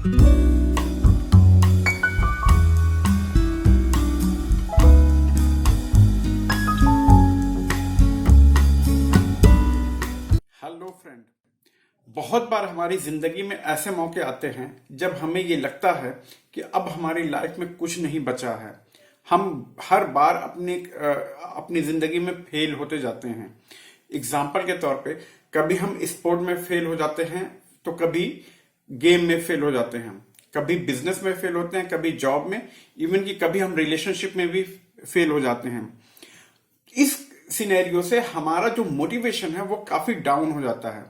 Hello friend. बहुत बार हमारी जिंदगी में ऐसे मौके आते हैं जब हमें ये लगता है कि अब हमारी लाइफ में कुछ नहीं बचा है। हम हर बार अपनी जिंदगी में फेल होते जाते हैं। एग्जाम्पल के तौर पे कभी हम स्पोर्ट में फेल हो जाते हैं, तो कभी गेम में फेल हो जाते हैं, कभी बिजनेस में फेल होते हैं, कभी जॉब में, इवन कि कभी हम रिलेशनशिप में भी फेल हो जाते हैं। इस सिनेरियो से हमारा जो मोटिवेशन है वो काफी डाउन हो जाता है।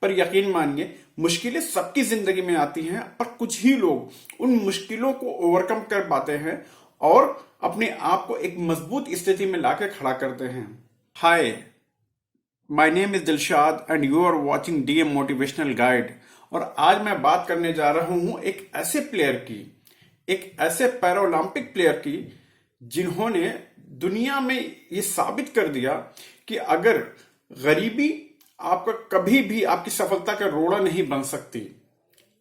पर यकीन मानिए, मुश्किलें सबकी जिंदगी में आती हैं, पर कुछ ही लोग उन मुश्किलों को ओवरकम कर पाते हैं और अपने आप को एक मजबूत स्थिति में लाकर खड़ा करते हैं। Hi, my name is Dilshad and you are watching DM motivational guide. और आज मैं बात करने जा रहा हूं एक ऐसे प्लेयर की, एक ऐसे पैरालंपिक प्लेयर की, जिन्होंने दुनिया में ये साबित कर दिया कि अगर गरीबी आपका कभी भी आपकी सफलता का रोड़ा नहीं बन सकती।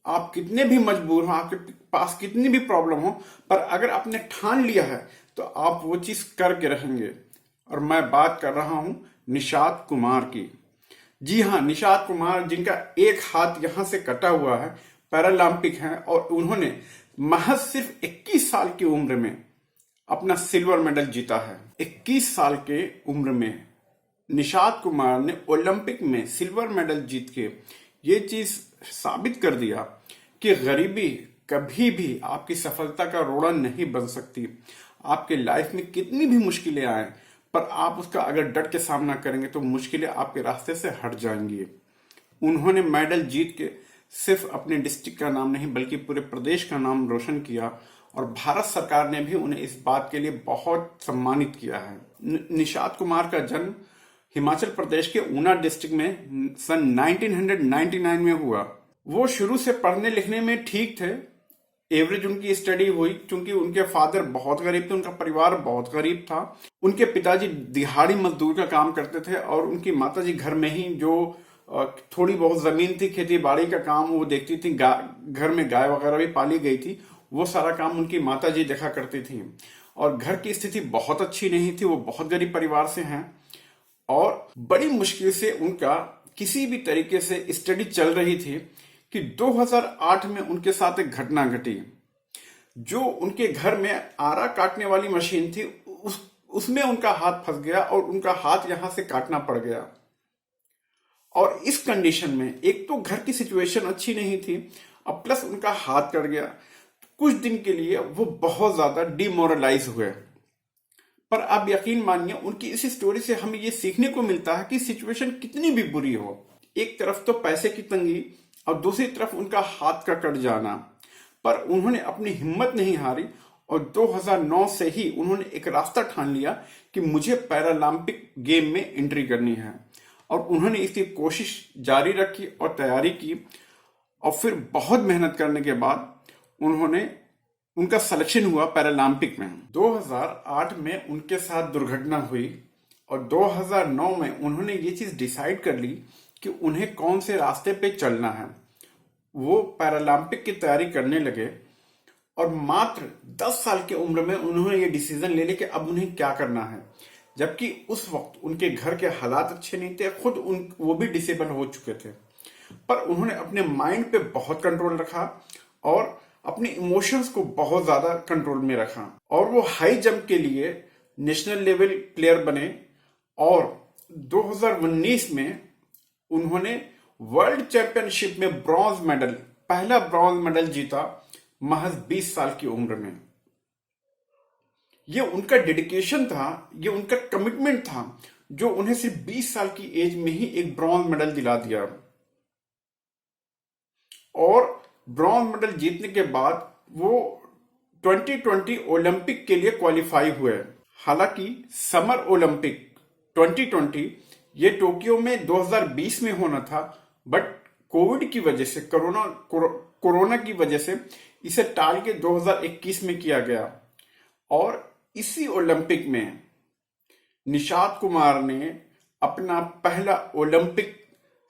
आप कितने भी मजबूर हो, आपके पास कितनी भी प्रॉब्लम हो, पर अगर आपने ठान लिया है तो आप वो चीज करके रहेंगे। और मैं बात कर रहा हूं निषाद कुमार की। जी हाँ, निषाद कुमार, जिनका एक हाथ यहां से कटा हुआ है, पैरालंपिक हैं और उन्होंने महज सिर्फ 21 साल की उम्र में अपना सिल्वर मेडल जीता है। 21 साल के उम्र में निषाद कुमार ने ओलंपिक में सिल्वर मेडल जीत के ये चीज साबित कर दिया कि गरीबी कभी भी आपकी सफलता का रोड़ा नहीं बन सकती। आपके लाइफ में कितनी भी मुश्किलें आए, पर आप उसका अगर डट के सामना करेंगे तो मुश्किलें आपके रास्ते से हट जाएंगी। उन्होंने मेडल जीत के सिर्फ अपने डिस्ट्रिक्ट का नाम नहीं बल्कि पूरे प्रदेश का नाम रोशन किया और भारत सरकार ने भी उन्हें इस बात के लिए बहुत सम्मानित किया है। निषाद कुमार का जन्म हिमाचल प्रदेश के ऊना डिस्ट्रिक्ट में सन 1999 में हुआ। वो शुरू से पढ़ने लिखने में ठीक थे, एवरेज उनकी स्टडी हुई, क्योंकि उनके फादर बहुत गरीब थे, उनका परिवार बहुत गरीब था। उनके पिताजी दिहाड़ी मजदूर का काम करते थे और उनकी माताजी घर में ही जो थोड़ी बहुत जमीन थी, खेती बाड़ी का काम वो देखती थी। घर में गाय वगैरह भी पाली गई थी, वो सारा काम उनकी माताजी देखा करती थी। और घर की स्थिति बहुत अच्छी नहीं थी, वो बहुत गरीब परिवार से हैं और बड़ी मुश्किल से उनका किसी भी तरीके से स्टडी चल रही थी कि 2008 में उनके साथ एक घटना घटी। जो उनके घर में आरा काटने वाली मशीन थी, उसमें उनका हाथ फंस गया और उनका हाथ यहां से काटना पड़ गया। और इस कंडीशन में एक तो घर की सिचुएशन अच्छी नहीं थी, अब प्लस उनका हाथ कट गया। कुछ दिन के लिए वो बहुत ज्यादा डिमोरलाइज हुए। पर अब यकीन मानिए, उनकी इस स्टोरी से हमें ये सीखने को मिलता है कि सिचुएशन कितनी भी बुरी हो, एक तरफ तो पैसे की तंगी और दूसरी तरफ उनका हाथ का कट जाना, पर उन्होंने अपनी हिम्मत नहीं हारी और 2009 से ही उन्होंने एक रास्ता ठान लिया कि मुझे पैरालंपिक गेम में एंट्री करनी है। और उन्होंने इसकी कोशिश जारी रखी और तैयारी की और फिर बहुत मेहनत करने के बाद उनका सिलेक्शन हुआ पैरालंपिक में। 2008 में उनके साथ दुर्घटना हुई और 2009 में उन्होंने ये चीज डिसाइड कर ली कि उन्हें कौन से रास्ते पे चलना है। वो पैरालंपिक की तैयारी करने लगे और मात्र 10 साल की उम्र में उन्होंने ये डिसीजन ले लिया कि अब उन्हें क्या करना है। जबकि उस वक्त उनके घर के हालात अच्छे नहीं थे, खुद वो भी डिसेबल हो चुके थे, पर उन्होंने अपने माइंड पे बहुत कंट्रोल रखा और अपने इमोशंस को बहुत ज्यादा कंट्रोल में रखा और वो हाई जंप के लिए नेशनल लेवल प्लेयर बने। और 2019 में उन्होंने वर्ल्ड चैंपियनशिप में पहला ब्रॉन्ज मेडल जीता, महज 20 साल की उम्र में। ये उनका डेडिकेशन था, ये उनका कमिटमेंट था, जो उन्हें सिर्फ 20 साल की एज में ही एक ब्रॉन्ज मेडल दिला दिया। और ब्रॉन्ज मेडल जीतने के बाद वो 2020 ओलंपिक के लिए क्वालिफाई हुए। हालांकि समर ओलंपिक 2020 ये टोक्यो में 2020 में होना था, बट कोविड की वजह से, कोरोना की वजह से इसे टाल के 2021 में किया गया। और इसी ओलंपिक में निषाद कुमार ने अपना पहला ओलंपिक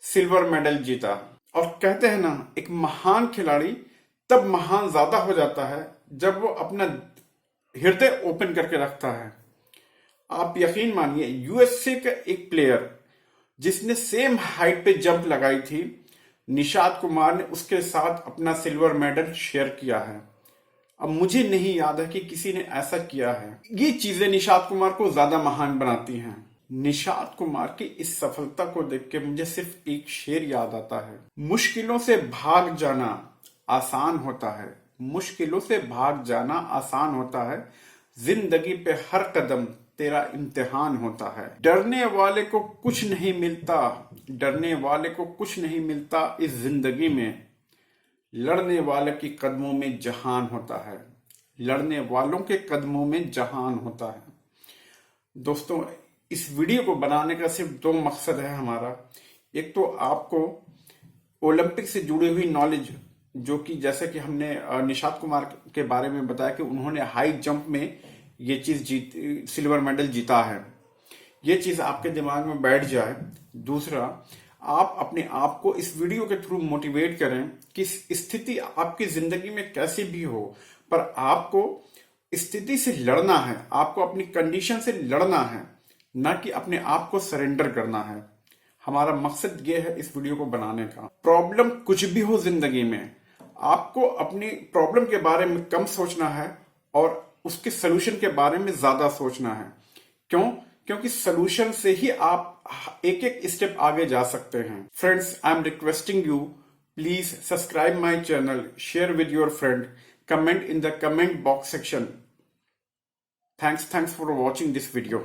सिल्वर मेडल जीता। और कहते हैं ना, एक महान खिलाड़ी तब महान ज्यादा हो जाता है जब वो अपना हृदय ओपन करके रखता है। आप यकीन मानिए, यूएसए का एक प्लेयर जिसने सेम हाइट पे जंप लगाई थी, निषाद कुमार ने उसके साथ अपना सिल्वर मेडल शेयर किया है। अब मुझे नहीं याद है कि किसी ने ऐसा किया है। ये चीजें निषाद कुमार को ज्यादा महान बनाती हैं। निषाद कुमार की इस सफलता को देख के मुझे सिर्फ एक शेर याद आता है, मुश्किलों से भाग जाना आसान होता है, मुश्किलों से भाग जाना आसान होता है, जिंदगी पे हर कदम तेरा इम्तिहान होता है। डरने वाले को कुछ नहीं मिलता, डरने वाले को कुछ नहीं मिलता इस जिंदगी में, लड़ने वाले के कदमों में जहान होता है, लड़ने वालों के कदमों में जहान होता है। दोस्तों, इस वीडियो को बनाने का सिर्फ दो मकसद है हमारा। एक तो आपको ओलंपिक से जुड़ी हुई नॉलेज, जो कि जैसे कि हमने निषाद कुमार के बारे में बताया कि उन्होंने हाई जंप में ये चीज सिल्वर मेडल जीता है, ये चीज आपके दिमाग में बैठ जाए। दूसरा, आप अपने आप को इस वीडियो के थ्रू मोटिवेट करें कि स्थिति आपकी जिंदगी में कैसी भी हो, पर आपको स्थिति से लड़ना है, आपको अपनी कंडीशन से लड़ना है, ना कि अपने आप को सरेंडर करना है। हमारा मकसद ये है इस वीडियो को बनाने का। प्रॉब्लम कुछ भी हो जिंदगी में, आपको अपनी प्रॉब्लम के बारे में कम सोचना है और उसके सोल्यूशन के बारे में ज्यादा सोचना है। क्यों? क्योंकि सोल्यूशन से ही आप एक एक स्टेप आगे जा सकते हैं। Friends, I am requesting you, please subscribe my channel, share with your friend, comment in the comment box section. Thanks for watching this video.